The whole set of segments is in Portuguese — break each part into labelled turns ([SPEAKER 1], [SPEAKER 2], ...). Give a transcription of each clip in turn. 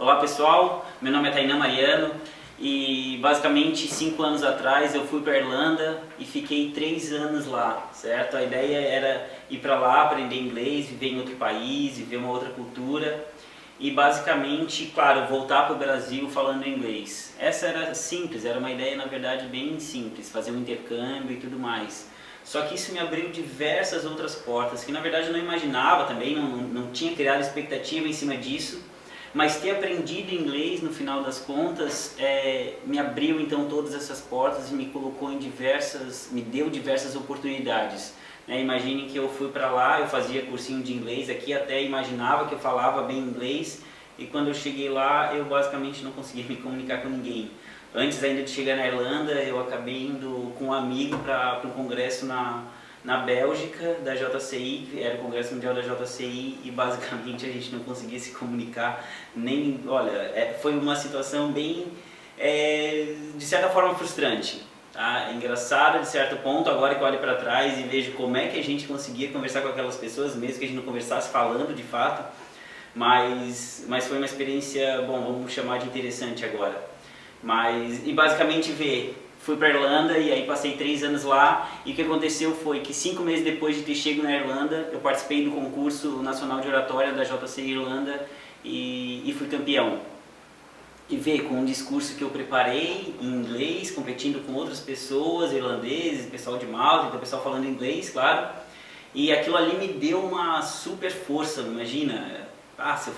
[SPEAKER 1] Olá pessoal, meu nome é Tainá Mariano e basicamente 5 anos atrás eu fui para a Irlanda e fiquei 3 anos lá, certo? A ideia era ir para lá, aprender inglês, viver em outro país, viver uma outra cultura e basicamente, claro, voltar para o Brasil falando inglês. Essa era simples, era uma ideia na verdade bem simples, fazer um intercâmbio e tudo mais. Só que isso me abriu diversas outras portas que na verdade eu não imaginava também, não tinha criado expectativa em cima disso. Mas ter aprendido inglês no final das contas me abriu então todas essas portas e me colocou me deu diversas oportunidades. Imaginem que eu fui para lá, eu fazia cursinho de inglês aqui, até imaginava que eu falava bem inglês e quando eu cheguei lá eu basicamente não conseguia me comunicar com ninguém. Antes ainda de chegar na Irlanda eu acabei indo com um amigo para um congresso na Bélgica, da JCI, que era o Congresso Mundial da JCI, e basicamente a gente não conseguia se comunicar, foi uma situação bem, de certa forma, frustrante. Tá? Engraçado de certo ponto, agora que eu olho para trás e vejo como é que a gente conseguia conversar com aquelas pessoas, mesmo que a gente não conversasse falando de fato, mas foi uma experiência, bom, vamos chamar de interessante agora. E basicamente fui para a Irlanda e aí passei 3 anos lá e o que aconteceu foi que 5 meses depois de ter chegado na Irlanda, eu participei do concurso nacional de oratória da JCI Irlanda e fui campeão. E com um discurso que eu preparei em inglês, competindo com outras pessoas, irlandeses, pessoal de Malta, então pessoal falando inglês, claro. E aquilo ali me deu uma super força, imagina,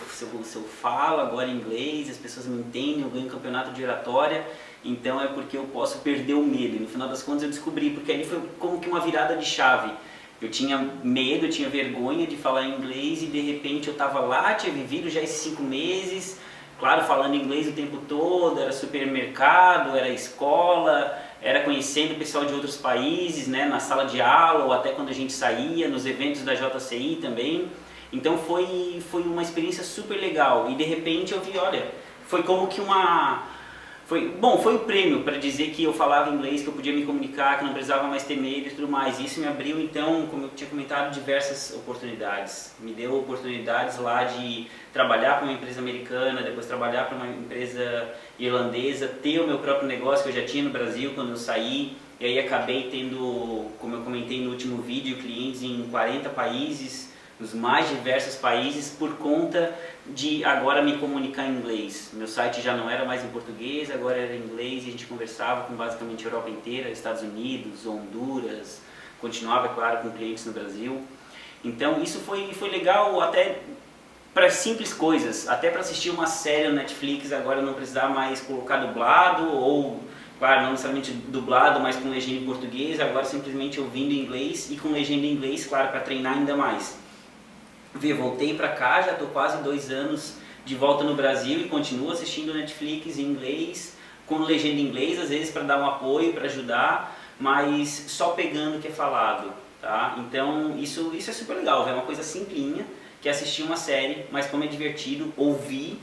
[SPEAKER 1] se eu falo agora inglês, as pessoas me entendem, eu ganho um campeonato de oratória, então é porque eu posso perder o medo. E no final das contas eu descobri, porque ali foi como que uma virada de chave. Eu tinha medo, eu tinha vergonha de falar inglês e de repente eu estava lá, tinha vivido já esses 5 meses, claro, falando inglês o tempo todo, era supermercado, era escola, era conhecendo o pessoal de outros países, né, na sala de aula ou até quando a gente saía, nos eventos da JCI também. Então foi uma experiência super legal e de repente eu vi, olha, foi como que foi o prêmio para dizer que eu falava inglês, que eu podia me comunicar, que não precisava mais ter medo e tudo mais. E isso me abriu então, como eu tinha comentado, diversas oportunidades. Me deu oportunidades lá de trabalhar para uma empresa americana, depois trabalhar para uma empresa irlandesa, ter o meu próprio negócio que eu já tinha no Brasil quando eu saí. E aí acabei tendo, como eu comentei no último vídeo, clientes em 40 países, nos mais diversos países, por conta de agora me comunicar em inglês. Meu site já não era mais em português, agora era em inglês e a gente conversava com basicamente a Europa inteira, Estados Unidos, Honduras, continuava, claro, com clientes no Brasil. Então isso foi legal até para simples coisas, até para assistir uma série no Netflix, agora não precisar mais colocar dublado ou, claro, não necessariamente dublado, mas com legenda em português, agora simplesmente ouvindo em inglês e com legenda em inglês, claro, para treinar ainda mais. Voltei para cá, já estou quase 2 anos de volta no Brasil e continuo assistindo Netflix em inglês, com legenda em inglês, às vezes para dar um apoio, para ajudar, mas só pegando o que é falado, tá? Então isso é super legal, é uma coisa simplinha, que é assistir uma série, mas como é divertido ouvir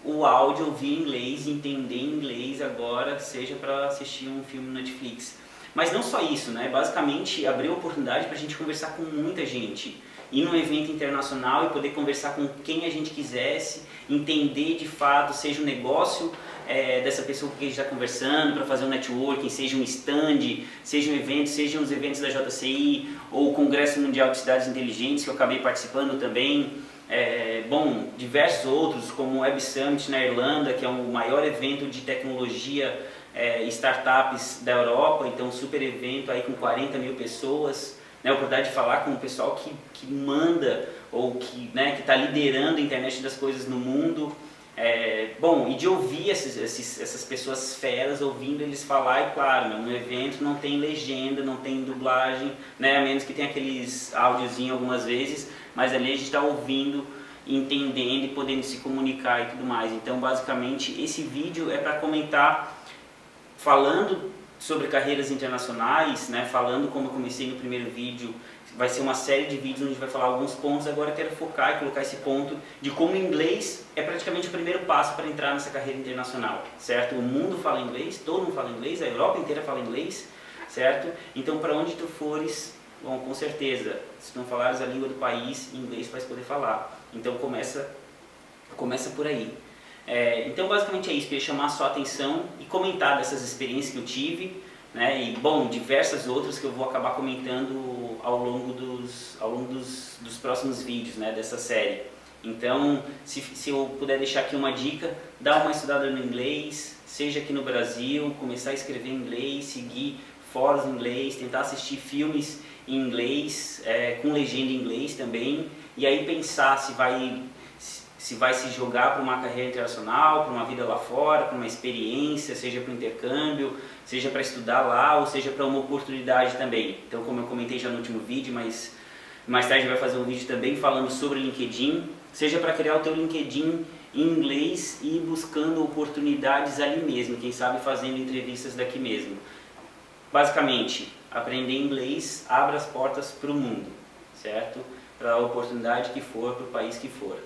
[SPEAKER 1] o áudio, ouvir inglês, entender inglês agora, seja para assistir um filme no Netflix. Mas não só isso, né? Basicamente abriu oportunidade para a gente conversar com muita gente, ir num evento internacional e poder conversar com quem a gente quisesse, entender de fato, seja um negócio dessa pessoa com quem a gente está conversando, para fazer um networking, seja um stand, seja um evento, sejam os eventos da JCI, ou o Congresso Mundial de Cidades Inteligentes, que eu acabei participando também, diversos outros, como o Web Summit na Irlanda, que é o maior evento de tecnologia e startups da Europa, então um super evento aí com 40 mil pessoas, a oportunidade de falar com o pessoal que manda ou que está liderando a internet das coisas no mundo, e de ouvir essas pessoas feras, ouvindo eles falar, e claro, no evento não tem legenda, não tem dublagem, a menos que tenha aqueles áudiozinhos algumas vezes, mas ali a gente está ouvindo, entendendo e podendo se comunicar e tudo mais. Então basicamente esse vídeo é para comentar, falando sobre carreiras internacionais, falando como eu comecei no primeiro vídeo, vai ser uma série de vídeos onde a gente vai falar alguns pontos, agora eu quero focar e colocar esse ponto de como o inglês é praticamente o primeiro passo para entrar nessa carreira internacional, certo? O mundo fala inglês, todo mundo fala inglês, a Europa inteira fala inglês, certo? Então para onde tu fores, bom, com certeza, se não falares a língua do país, inglês vai poder falar. Então começa por aí. Então basicamente é isso, queria chamar a sua atenção e comentar dessas experiências que eu tive, né? E bom, diversas outras que eu vou acabar comentando ao longo dos próximos vídeos, né, dessa série. Então, se eu puder deixar aqui uma dica, dá uma estudada no inglês, seja aqui no Brasil, começar a escrever em inglês, seguir fóruns em inglês, tentar assistir filmes em inglês, com legenda em inglês também, e aí pensar se vai se jogar para uma carreira internacional, para uma vida lá fora, para uma experiência, seja para um intercâmbio, seja para estudar lá ou seja para uma oportunidade também. Então, como eu comentei já no último vídeo, mas mais tarde a gente vai fazer um vídeo também falando sobre LinkedIn, seja para criar o teu LinkedIn em inglês e buscando oportunidades ali mesmo, quem sabe fazendo entrevistas daqui mesmo. Basicamente, aprender inglês abre as portas para o mundo, certo? Para a oportunidade que for, para o país que for.